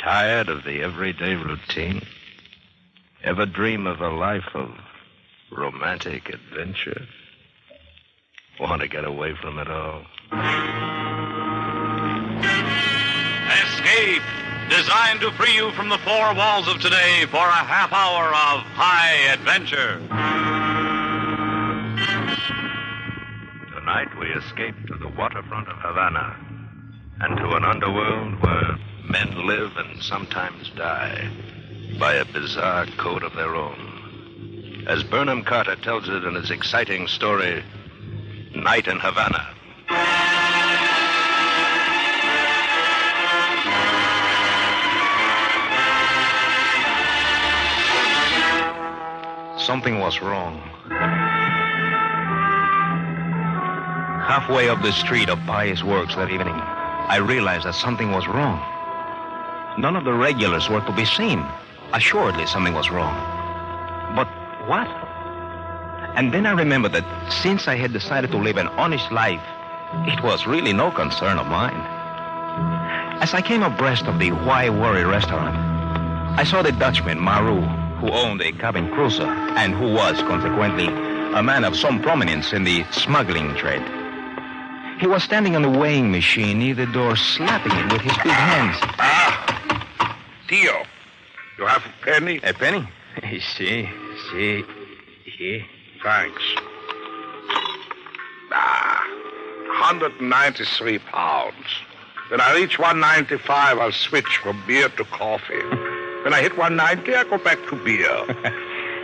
Tired of the everyday routine? Ever dream of a life of romantic adventure? Want to get away from it all? Escape, designed to free you from the four walls of today for a half hour of high adventure. Tonight we escape to the waterfront of Havana and to an underworld where men live and sometimes die by a bizarre code of their own. As Burnham Carter tells it in his exciting story, Night in Havana. Something was wrong. Halfway up the street of Pious Works that evening, I realized that something was wrong. None of the regulars were to be seen. Assuredly, something was wrong. But what? And then I remembered that since I had decided to live an honest life, it was really no concern of mine. As I came abreast of the Why Worry restaurant, I saw the Dutchman, Maru, who owned a cabin cruiser and who was, consequently, a man of some prominence in the smuggling trade. He was standing on the weighing machine near the door, slapping it with his big hands. Ah, Tio, you have a penny? A penny? See. Thanks. 193 pounds. When I reach 195, I'll switch from beer to coffee. When I hit 190, I go back to beer.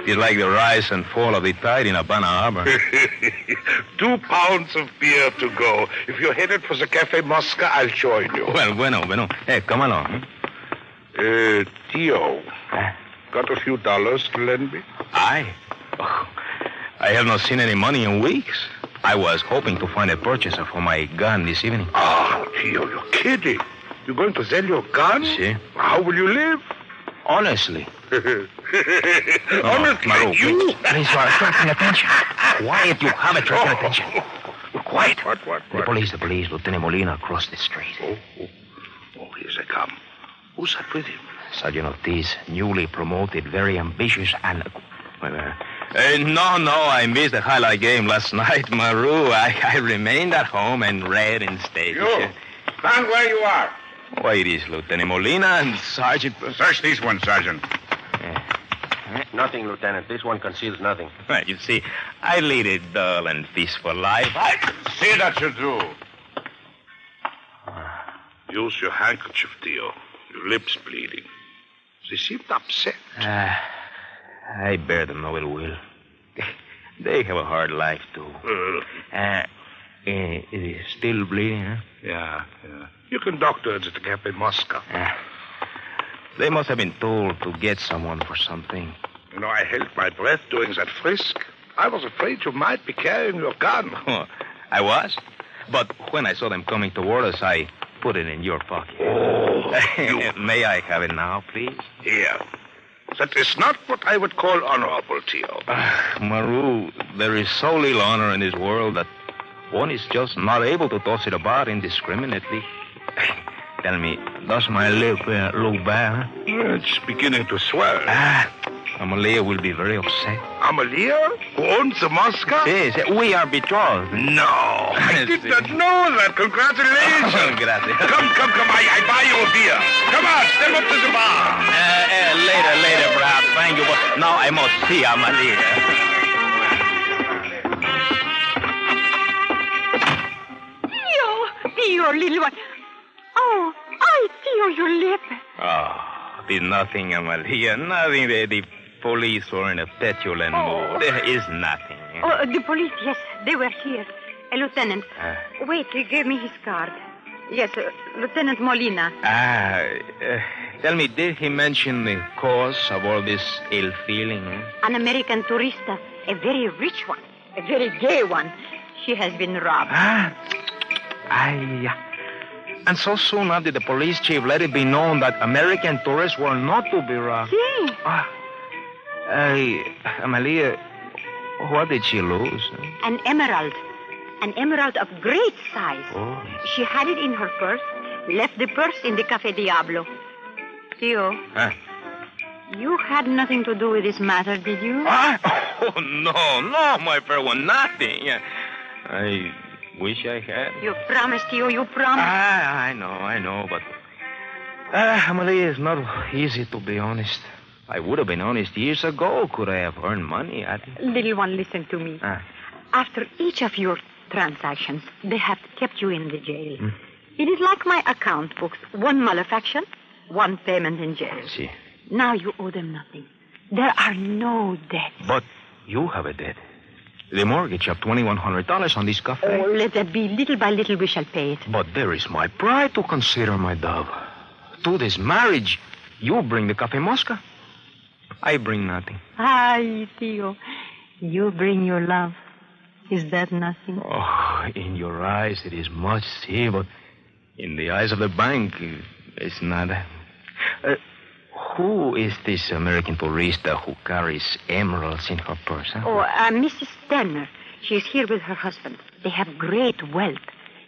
It's like the rise and fall of the tide in Havana Harbor. 2 pounds of beer to go. If you're headed for the Cafe Mosca, I'll join you. Well, bueno. Hey, come along. Tio, got a few dollars to lend me? I have not seen any money in weeks. I was hoping to find a purchaser for my gun this evening. Oh, Tio, you're kidding. You're going to sell your gun? Si. How will you live? Honestly. Honestly, Maru, you... please, you are attracting attention. Quiet, you have attracted attention. Quiet. What? The police, Lieutenant Molina across the street. Oh, here they come. Who's that with him? Sergeant Ortiz, newly promoted, very ambitious, and... No, I missed the highlight game last night, Maru. I remained at home and read instead. You, stand where you are. Why, it is Lieutenant Molina and Sergeant... Search these ones, Sergeant. Nothing, Lieutenant. This one conceals nothing. Well, you see, I lead a dull and peaceful life. I can see that you do. Use your handkerchief, Tio. Your lips bleeding. They seemed upset. I bear them no ill will. They have a hard life, too. It is still bleeding, huh? Yeah. You can doctor it at the Cafe Mosca. They must have been told to get someone for something. You know, I held my breath doing that frisk. I was afraid you might be carrying your gun. Oh, I was? But when I saw them coming toward us, I put it in your pocket. Oh, May I have it now, please? Here. That is not what I would call honorable, Tio. Maru, there is so little honor in this world that one is just not able to toss it about indiscriminately. Tell me, does my lip look bad? Huh? It's beginning to swell. Amalia will be very upset. Amalia? Who owns the Mosca? Yes, we are betrothed. No, I did not know that. Congratulations. Gracias. Come. I buy you a beer. Come on, step up to the bar. Later, perhaps. Thank you, but now I must see Amalia. Tio, little one. Oh, I feel your lip. Oh, there's nothing, Amalia. Nothing. The police were in a petulant mood. There is nothing. Oh, the police, yes, they were here. Lieutenant, wait, he gave me his card. Yes, Lieutenant Molina. Tell me, did he mention the cause of all this ill feeling? An American tourista, a very rich one, a very gay one. She has been robbed. And so soon after the police chief let it be known that American tourists were not to be robbed. Si. Amalia, what did she lose? An emerald of great size. Oh. She had it in her purse, left the purse in the Café Diablo. Theo, Huh? you had nothing to do with this matter, did you? Oh, no, my fair one, nothing. I wish I had. You promised, Theo, you promised. I know, but... Emily, it's not easy to be honest. I would have been honest years ago. Could I have earned money? Little one, listen to me. After each of your transactions, they have kept you in the jail. It is like my account books. One malefaction, one payment in jail. See. Now you owe them nothing. There are no debts. But you have a debt. The mortgage of $2,100 on this cafe. Oh, let that be. Little by little we shall pay it. But there is my pride to consider, my dove. To this marriage, you bring the Cafe Mosca. I bring nothing. Ay, Theo, you bring your love. Is that nothing? Oh, in your eyes it is much, see, but in the eyes of the bank, it's nada. Who is this American tourista who carries emeralds in her purse? Huh? Oh, Mrs. Stenner. She is here with her husband. They have great wealth.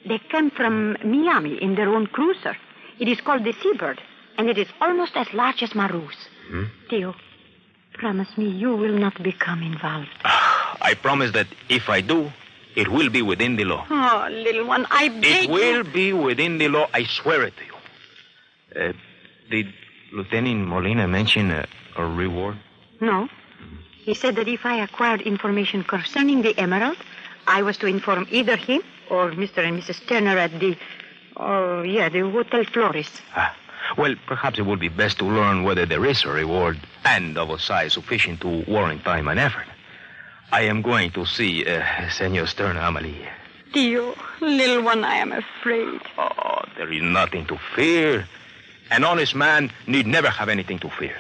They came from Miami in their own cruiser. It is called the Seabird, and it is almost as large as Maru's. Theo, promise me you will not become involved. I promise that if I do, it will be within the law. Oh, little one, I beg It will be within the law. I swear it to you. Did Lieutenant Molina mention a reward? No. He said that if I acquired information concerning the emerald, I was to inform either him or Mr. and Mrs. Turner at the Hotel Flores. Well, perhaps it would be best to learn whether there is a reward and of a size sufficient to warrant time and effort. I am going to see Senor Stern, Amelie. Theo, little one, I am afraid. Oh, there is nothing to fear. An honest man need never have anything to fear.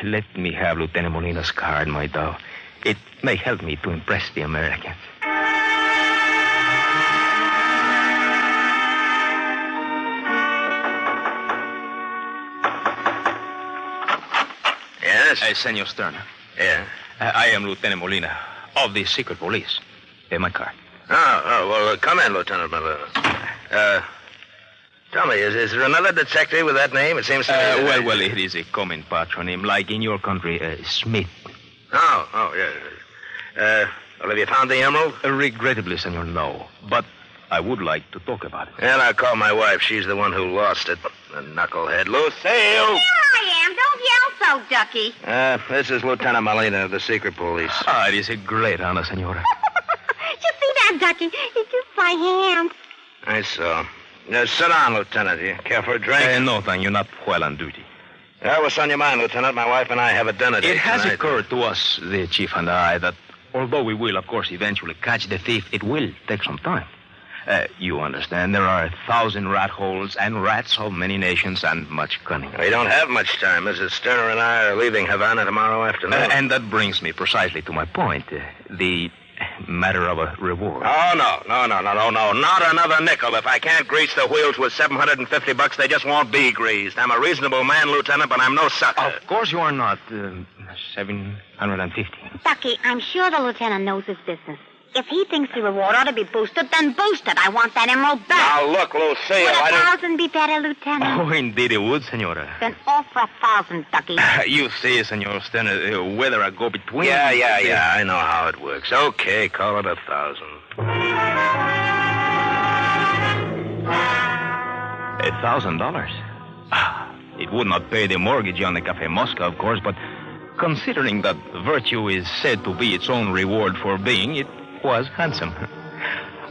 Let me have Lieutenant Molina's card, my dove. It may help me to impress the Americans. Yes? Senor Stern. Yeah. I am Lieutenant Molina of the secret police. My card. Well, come in, Lieutenant Molina. Tell me, is there another detective with that name? It seems to me... Well, it is a common patronym, like in your country, Smith. Yeah. Well, have you found the emerald? Regrettably, senor, no. But I would like to talk about it. And I'll call my wife. She's the one who lost it. The knucklehead. Lucille! Here I am. Don't yell so, Ducky. This is Lieutenant Molina of the secret police. It is a great honor, senora. You see that, Ducky? He kissed my hand. I saw. Sit down, Lieutenant. You care for a drink? No, thank you. Not while on duty. What's on your mind, Lieutenant? My wife and I have a dinner date It has tonight. occurred to us, the chief and I, that although we will, of course, eventually catch the thief, it will take some time. You understand, there are 1,000 rat holes and rats of many nations and much cunning. We don't have much time. Mrs. Sterner and I are leaving Havana tomorrow afternoon. And that brings me precisely to my point, the matter of a reward. Oh, no. Not another nickel. If I can't grease the wheels with $750, they just won't be greased. I'm a reasonable man, Lieutenant, but I'm no sucker. Of course you are not. 750. Ducky, I'm sure the lieutenant knows his business. If he thinks the reward ought to be boosted, then boost it. I want that emerald back. Now, look, Lucille, Would I don't... 1,000 be better, Lieutenant? Oh, indeed it would, senora. Then offer 1,000, Ducky. You see, senor Stenner, whether I go between... Yeah, I know how it works. Okay, call it 1,000. $1,000? It would not pay the mortgage on the Cafe Mosca, of course, but considering that virtue is said to be its own reward for being, it was handsome.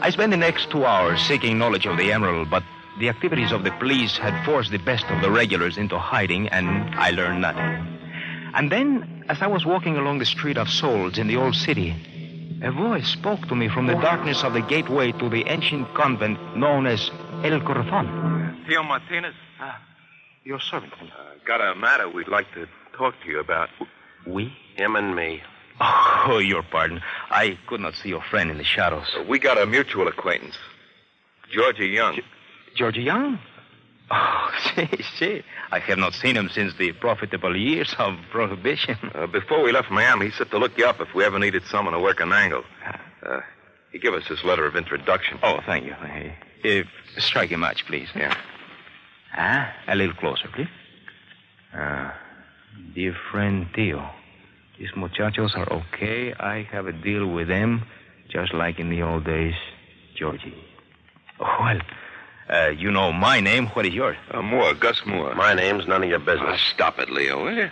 I spent the next 2 hours seeking knowledge of the emerald, but the activities of the police had forced the best of the regulars into hiding, and I learned nothing. And then, as I was walking along the street of souls in the old city, a voice spoke to me from the darkness of the gateway to the ancient convent known as El Corazon. Theo Martinez. Your servant. Got a matter we'd like to talk to you about. We? Him and me. Oh, your pardon. I could not see your friend in the shadows. We got a mutual acquaintance. Georgia Young. Georgia Young? Oh, see. I have not seen him since the profitable years of Prohibition. Before we left Miami, he said to look you up if we ever needed someone to work an angle. He gave us his letter of introduction. Oh, thank you. Strike a match, please. Yeah. Huh? A little closer, please. Dear friend Tio, these muchachos are okay. I have a deal with them, just like in the old days. Georgie. Well, you know my name. What is yours? Moore, Gus Moore. My name's none of your business. Stop it, Leo, will you?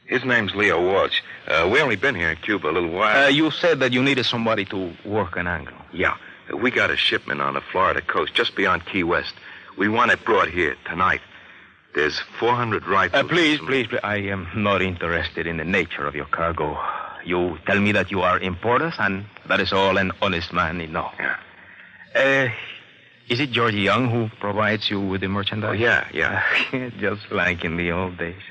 His name's Leo Walsh. We only been here in Cuba a little while. You said that you needed somebody to work an angle. Yeah. We got a shipment on the Florida coast, just beyond Key West. We want it brought here tonight. There's 400 rifles. Please. I am not interested in the nature of your cargo. You tell me that you are importers, and that is all an honest man need know. Yeah. Is it George Young who provides you with the merchandise? Oh, yeah. Just like in the old days.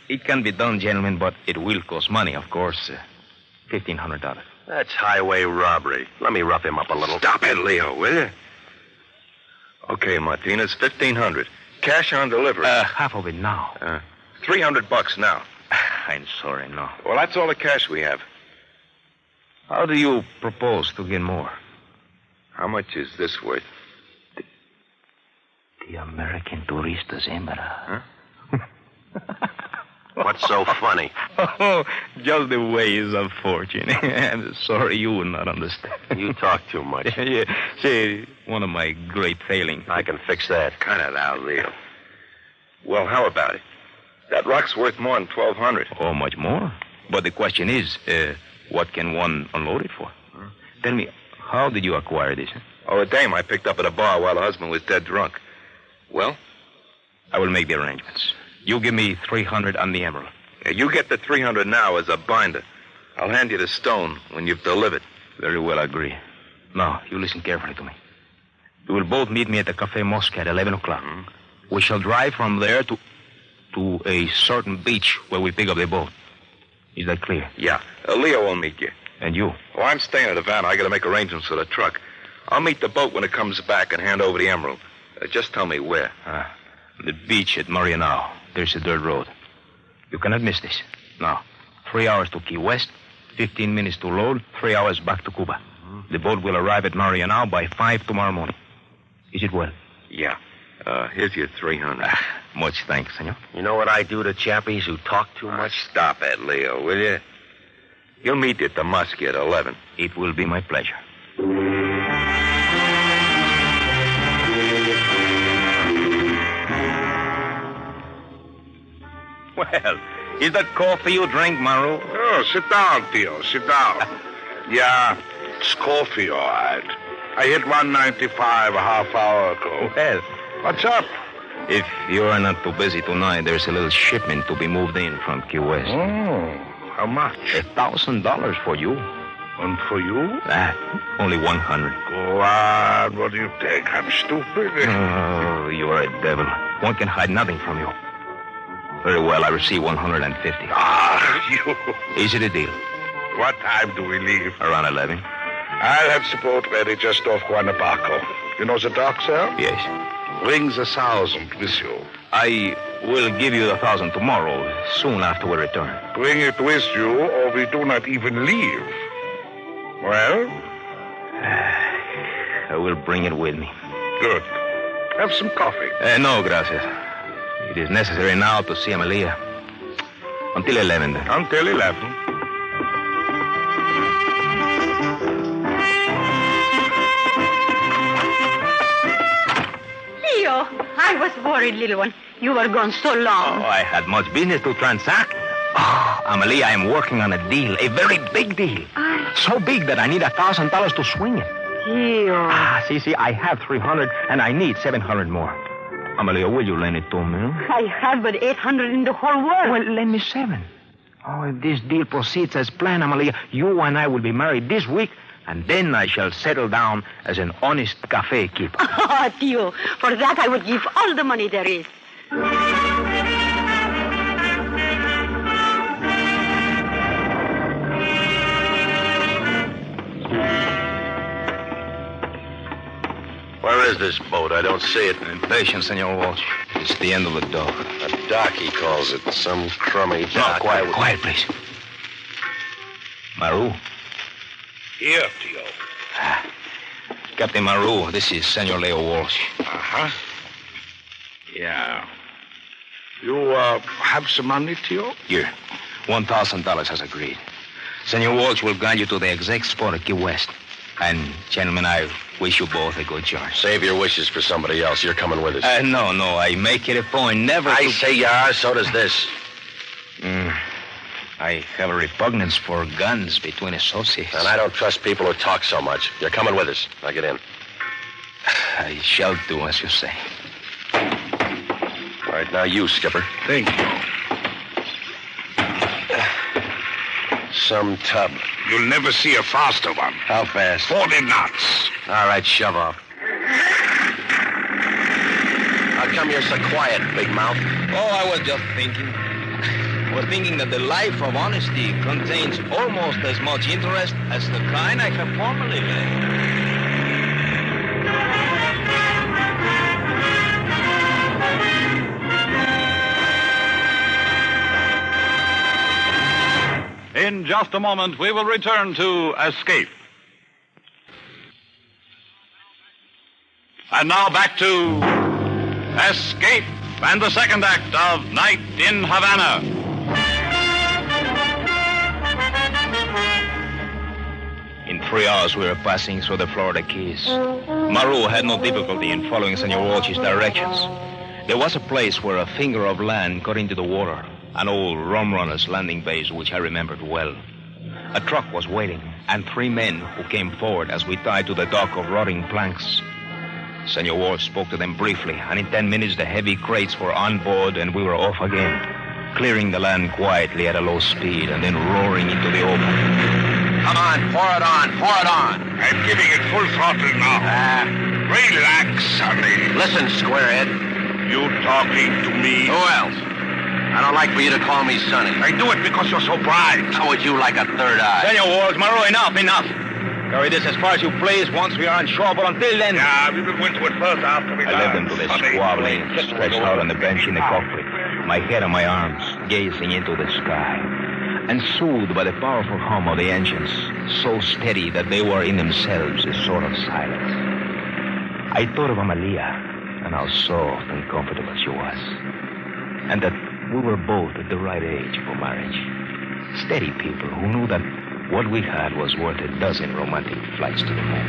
It can be done, gentlemen, but it will cost money, of course. $1,500. That's highway robbery. Let me rough him up a little. Stop it, Leo, will you? Okay, Martinez, $1,500. Cash on delivery. Half of it now. $300 now. I'm sorry, no. Well, that's all the cash we have. How do you propose to get more? How much is this worth? The American Touristas Hembra. What's so funny? Oh, just the ways of fortune. I'm sorry you would not understand. You talk too much. Yeah. See, one of my great failings. I can fix that. Cut it out, Leo. Well, how about it? That rock's worth more than $1,200. Oh, much more. But the question is, what can one unload it for? Tell me, how did you acquire this? Oh, a dame I picked up at a bar while her husband was dead drunk. Well? I will make the arrangements. You give me $300 on the emerald. Yeah, you get the $300 now as a binder. I'll hand you the stone when you've delivered. Very well, I agree. Now, you listen carefully to me. You will both meet me at the Café Mosca at 11 o'clock. We shall drive from there to a certain beach where we pick up the boat. Is that clear? Yeah. Leo will meet you. And you? Oh, I'm staying at Havana. I got to make arrangements for the truck. I'll meet the boat when it comes back and hand over the emerald. Just tell me where. The beach at Marianao. There's a dirt road. You cannot miss this. Now, 3 hours to Key West, 15 minutes to load, 3 hours back to Cuba. The boat will arrive at Marianao by 5 tomorrow morning. Is it well? Yeah. Here's your $300. Much thanks, senor. You know what I do to chappies who talk too much? Stop it, Leo, will you? You'll meet at the Muskie at 11. It will be my pleasure. Well, is that coffee you drank, Maru? Oh, sit down, Theo. Sit down. Yeah, it's coffee, all right. I hit 195 a half hour ago. Well, What's up? if you are not too busy tonight, there's a little shipment to be moved in from Key West. Oh, how much? $1,000 for you. And for you? Only 100. Go on. What do you think? I'm stupid? Oh, you are a devil. One can hide nothing from you. Very well, I receive 150. You. Is it a deal? What time do we leave? Around 11? I'll have the boat ready just off Guanabaco. You know the dock, sir? Yes. Brings 1,000 with you. I will give you the 1,000 tomorrow, soon after we return. Bring it with you, or we do not even leave. Well? I will bring it with me. Good. Have some coffee. No, gracias. It is necessary now to see Amelia. Until 11, then. Until 11. Leo, I was worried, little one. You were gone so long. Oh, I had much business to transact. Oh, Amelia, I am working on a deal, a very big deal. So big that I need $1,000 to swing it. Leo. See, I have 300 and I need 700 more. Amelia, will you lend it to me? I have but 800 in the whole world. Well, lend me 7. Oh, if this deal proceeds as planned, Amelia, you and I will be married this week, and then I shall settle down as an honest cafe keeper. Oh, Theo, for that I would give all the money there is. Where is this boat? I don't see it. Impatient, Senor Walsh. It's the end of the dock. A dock, he calls it. Some crummy dock. Quiet, please. Maru. Here, Theo. Captain Maru, this is Senor Leo Walsh. Uh-huh. Yeah. You have some money, Tio? Here. $1,000 as agreed. Senor Walsh will guide you to the exact spot at Key West. And, gentlemen, I wish you both a good journey. Save your wishes for somebody else. You're coming with us. No. I make it a point never I to... say you are, so does this. I have a repugnance for guns between associates. And I don't trust people who talk so much. You're coming with us. Now get in. I shall do as you say. All right, now you, Skipper. Thank you. Some tub. You'll never see a faster one. How fast? 40 knots. All right, shove off. How come you're so quiet, big mouth? Oh, I was just thinking. That the life of honesty contains almost as much interest as the kind I have formerly led. In just a moment, we will return to Escape. And now back to Escape and the second act of Night in Havana. In 3 hours, we were passing through the Florida Keys. Maru had no difficulty in following Senor Walsh's directions. There was a place where a finger of land got into the water, an old rum runner's landing base, which I remembered well. A truck was waiting, and 3 men who came forward as we tied to the dock of rotting planks. Senor Walsh spoke to them briefly, and in 10 minutes the heavy crates were on board and we were off again, clearing the land quietly at a low speed and then roaring into the open. Come on, pour it on. I'm giving it full throttle now. Relax, Sonny. Listen, squarehead. You talking to me? Who else? I don't like for you to call me Sonny. I do it because you're so bright. How would you like a third eye? Senor Walsh, Maru, enough. Carry this as far as you please once we are on shore, but until then... Yeah, we will go into it first after we I led them to the squabbling, stretched out on the bench in the cockpit, my head on my arms, gazing into the sky, and soothed by the powerful hum of the engines, so steady that they were in themselves a sort of silence. I thought of Amalia, and how soft and comfortable she was, and that we were both at the right age for marriage. Steady people who knew that what we had was worth a dozen romantic flights to the moon.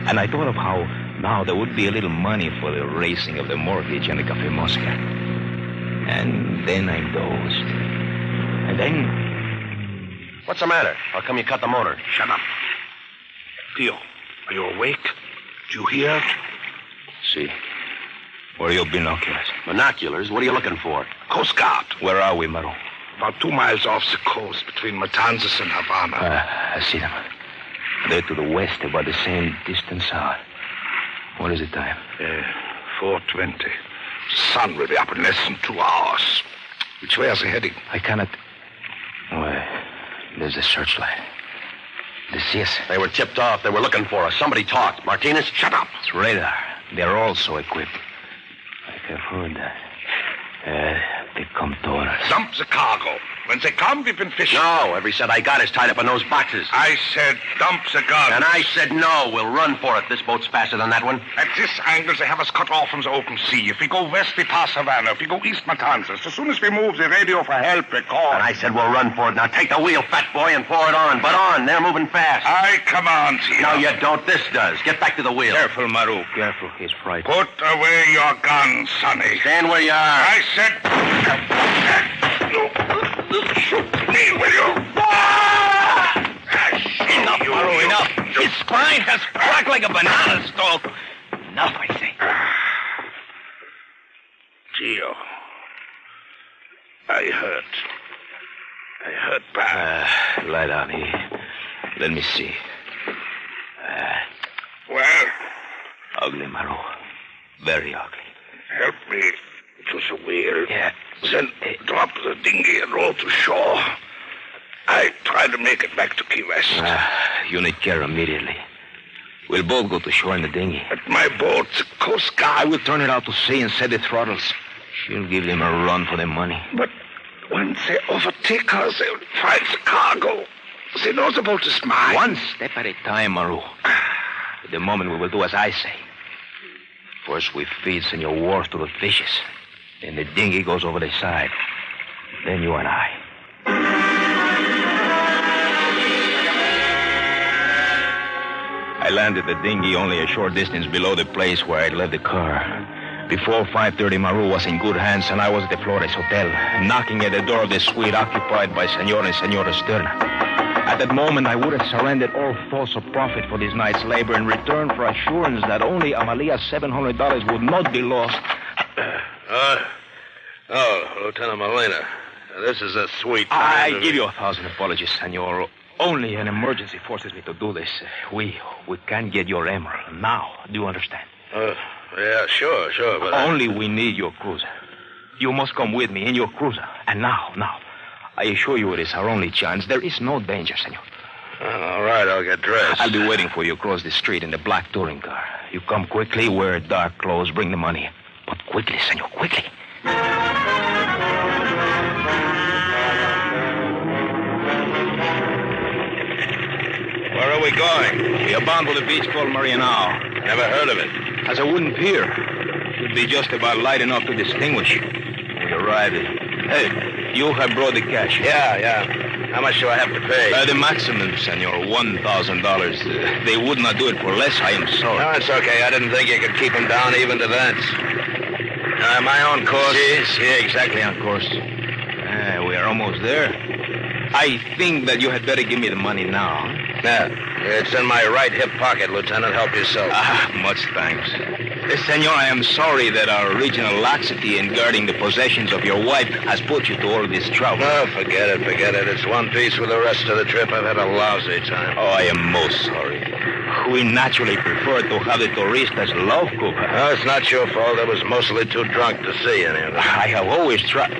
And I thought of how now there would be a little money for the raising of the mortgage and the Café Mosca. And then I dozed. And then... What's the matter? How come you cut the motor? Shut up. Tio, are you awake? Do you hear it? See. Where are your binoculars? Binoculars? What are you looking for? Coast Guard. Where are we, Maru? About 2 miles off the coast between Matanzas and Havana. I see them. They're to the west, about the same distance out. What is the time? 4:20. The sun will be up in less than 2 hours. Which way are they heading? I cannot... Well, there's the searchlight. This. They were tipped off. They were looking for us. Somebody talked. Martinez, shut up. It's radar. They're also equipped. I have heard that. They come toward us. Dump the cargo. When they come, we've been fishing. No, every cent I got is tied up in those boxes. I said dump the gun. And I said no. We'll run for it. This boat's faster than that one. At this angle, they have us cut off from the open sea. If we go west, we pass Havana. If we go east, Matanzas. As soon as we move, they radio for help. They call. And I said we'll run for it. Now take the wheel, fat boy, and pour it on. But on. They're moving fast. I command you. No, you don't. This does. Get back to the wheel. Careful, Maru. Careful. He's frightened. Put away your gun, Sonny. Stand where you are. I said... Shoot me, will you? Enough, Maru, enough. His spine has cracked like a banana stalk. Enough, I say. Gio, I hurt bad. Lie down here. Let me see. Well? Ugly, Maru. Very ugly. Help me to the wheel. Yeah. Then drop the dinghy and roll to shore. I try to make it back to Key West. You need care immediately. We'll both go to shore in the dinghy. At my boat, the Coast Guard. I will turn it out to sea and set the throttles. She'll give them a run for their money. But when they overtake us, they'll find the cargo. They know the boat is mine. One step at a time, Maru. At the moment, we will do as I say. First, we feed Senor Wars to the fishes. Then the dinghy goes over the side. Then you and I. I landed the dinghy only a short distance below the place where I'd left the car. Before 5:30, Maru was in good hands, and I was at the Flores Hotel, knocking at the door of the suite occupied by Senor and Senora Stern. At that moment, I would have surrendered all thoughts of profit for this night's labor in return for assurance that only Amalia's $700 would not be lost. Lieutenant Molina, this is a sweet time. I give you 1,000 apologies, Senor. Only an emergency forces me to do this. We can't get your emerald now. Do you understand? Yeah, sure, but... Only we need your cruiser. You must come with me in your cruiser. And now, I assure you it is our only chance. There is no danger, senor. All right, I'll get dressed. I'll be waiting for you across the street in the black touring car. You come quickly, wear dark clothes, bring the money. But quickly, senor, quickly. Where are we going? We are bound for the beach called Marianao. Never heard of it. Has a wooden pier. Should be just about light enough to distinguish. We arrived. Hey, you have brought the cash. Yeah. How much do I have to pay? The maximum, senor, $1,000. They would not do it for less. I am sorry. No, it's okay. I didn't think you could keep him down even to that. My own course? Yes, exactly on course. We are almost there. I think that you had better give me the money now. Yeah, it's in my right hip pocket, Lieutenant. Help yourself. Much thanks. Senor, I am sorry that our regional laxity in guarding the possessions of your wife has put you to all this trouble. No, forget it. It's one piece with the rest of the trip. I've had a lousy time. Oh, I am most sorry. We naturally prefer to have the touristas love Cuba. No, it's not your fault. I was mostly too drunk to see any of it. I have always tried.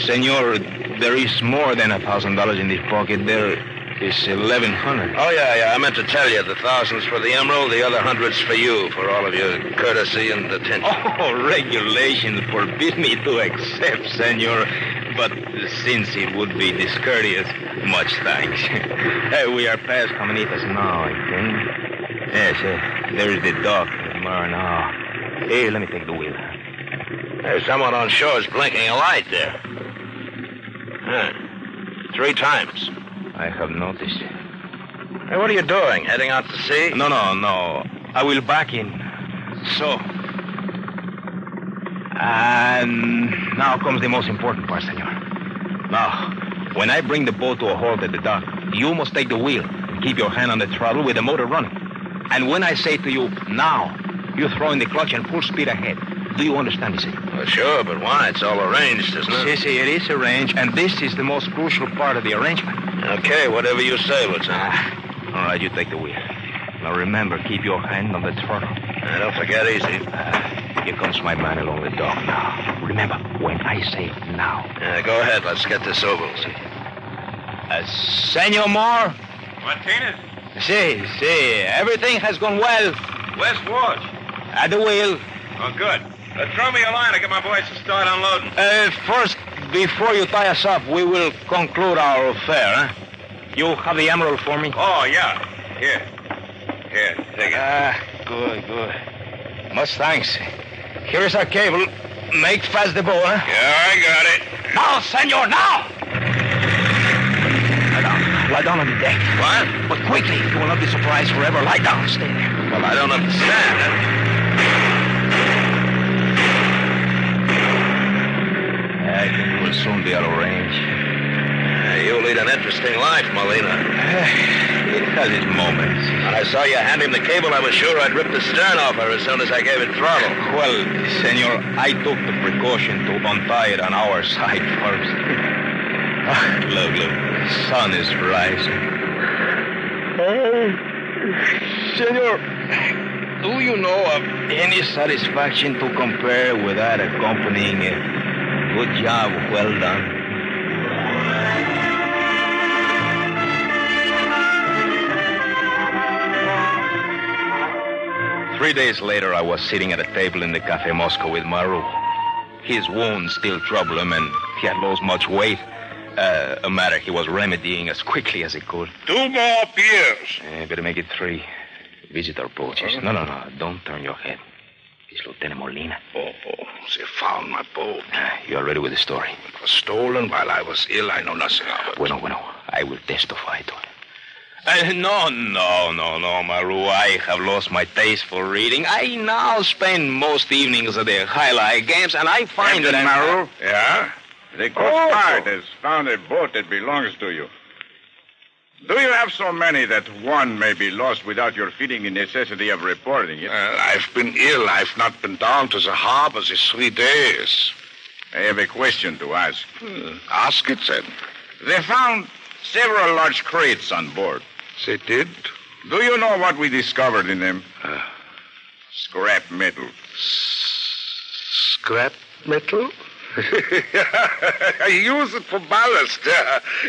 Senor, there is more than $1,000 in this pocket. There is 1,100. Oh, yeah. I meant to tell you. The 1,000's for the emerald, the other 100's for you, for all of your courtesy and attention. Oh, regulations forbid me to accept, senor. But since it would be discourteous, much thanks. We are past Comanitas now, I think. Yes, there is the dock at Maranao. Hey, let me take the wheel. There's someone on shore is blinking a light there. 3 times. I have noticed. Hey, what are you doing? Heading out to sea? No. I will back in. So. And now comes the most important part, senor. Now, when I bring the boat to a halt at the dock, you must take the wheel and keep your hand on the throttle with the motor running. And when I say to you, now, you throw in the clutch and full speed ahead. Do you understand this? Well, sure, but why? It's all arranged, isn't it? See, it is arranged, and this is the most crucial part of the arrangement. Okay, whatever you say, Lieutenant. All right, you take the wheel. Now remember, keep your hand on the throttle. Don't forget easy. Here comes my man along the dock now. Remember, when I say now. Go ahead, let's get this over. Senor Moore? Martinez? See, everything has gone well. Where's Watch? At the wheel. Oh, good. Throw me a line. I get my boys to start unloading. First, before you tie us up, we will conclude our affair, huh? You have the emerald for me? Oh, yeah. Here, take it. Good. Much thanks. Here is our cable. Make fast the boat, huh? Yeah, I got it. Now, senor, now! Lie down on the deck. What? But quickly, you will not be surprised forever. Lie down, stay there. Well, I don't understand. I think it will soon be out of range. You lead an interesting life, Molina. It has its moments. When I saw you hand him the cable, I was sure I'd rip the stern off her as soon as I gave it throttle. Well, senor, I took the precaution to untie it on our side first. Look, the sun is rising. Senor, do you know of any satisfaction to compare with that accompanying a good job well done? Three days later, I was sitting at a table in the Café Moscow with Maru. His wounds still trouble him, and he had lost much weight. A matter he was remedying as quickly as he could. 2 more beers. Better make it 3. Visit our boats. No. Don't turn your head. It's Lieutenant Molina. Oh, they found my boat. You are ready with the story? It was stolen while I was ill. I know nothing of it. Bueno. I will testify to it. No, Maru. I have lost my taste for reading. I now spend most evenings at the highlight games, and I find Captain that Maru? Yeah? The Coast Guard has found a boat that belongs to you. Do you have so many that one may be lost without your feeling the necessity of reporting it? I've been ill. I've not been down to the harbor these 3 days. I have a question to ask. Ask it, then. They found several large crates on board. They did? Do you know what we discovered in them? Scrap metal. Scrap metal? I use it for ballast.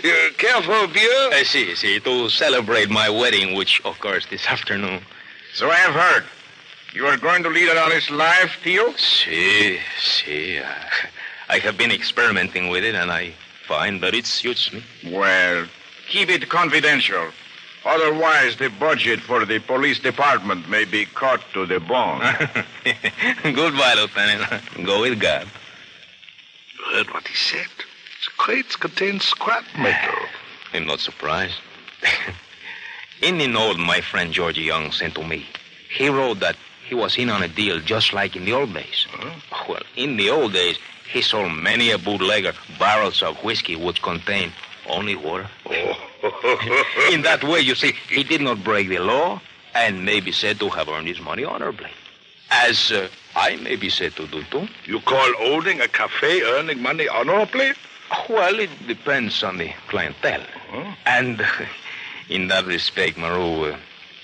You care for a beer? See, to celebrate my wedding, which occurs this afternoon. So I have heard. You are going to lead an honest life, Tio? See. I have been experimenting with it, and I find that it suits me. Well, keep it confidential. Otherwise, the budget for the police department may be cut to the bone. Goodbye, Lieutenant. Go with God. You heard what he said? The crates contain scrap metal. I'm not surprised. In the note my friend Georgie Young sent to me, he wrote that he was in on a deal just like in the old days. Well, in the old days, he sold many a bootlegger barrels of whiskey which contained only water. In that way, you see, he did not break the law and may be said to have earned his money honorably. As I may be said to do, too. You call owning a cafe earning money honorably? Well, it depends on the clientele. And in that respect, Maru,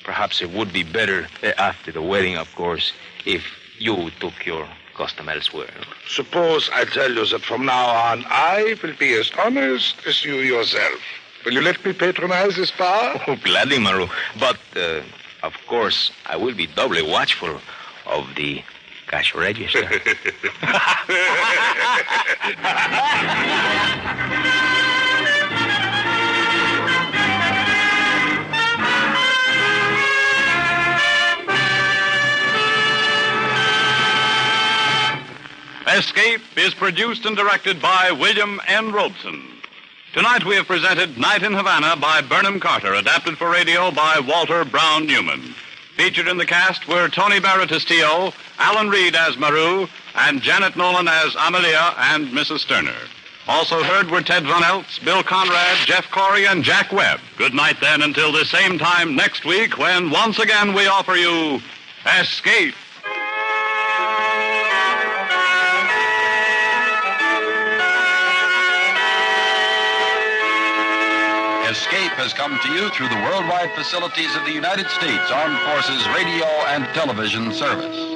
perhaps it would be better after the wedding, of course, if you took your custom elsewhere. Suppose I tell you that from now on, I will be as honest as you yourself. Will you let me patronize this bar? Oh, gladly, Maru. But, of course, I will be doubly watchful of the cash register. Escape is produced and directed by William N. Robeson. Tonight we have presented Night in Havana by Burnham Carter, adapted for radio by Walter Brown Newman. Featured in the cast were Tony Barrett as Tio, Alan Reed as Maru, and Janet Nolan as Amelia and Mrs. Sterner. Also heard were Ted Von Eltz, Bill Conrad, Jeff Corey, and Jack Webb. Good night then until the same time next week when once again we offer you Escape. Escape has come to you through the worldwide facilities of the United States Armed Forces Radio and Television Service.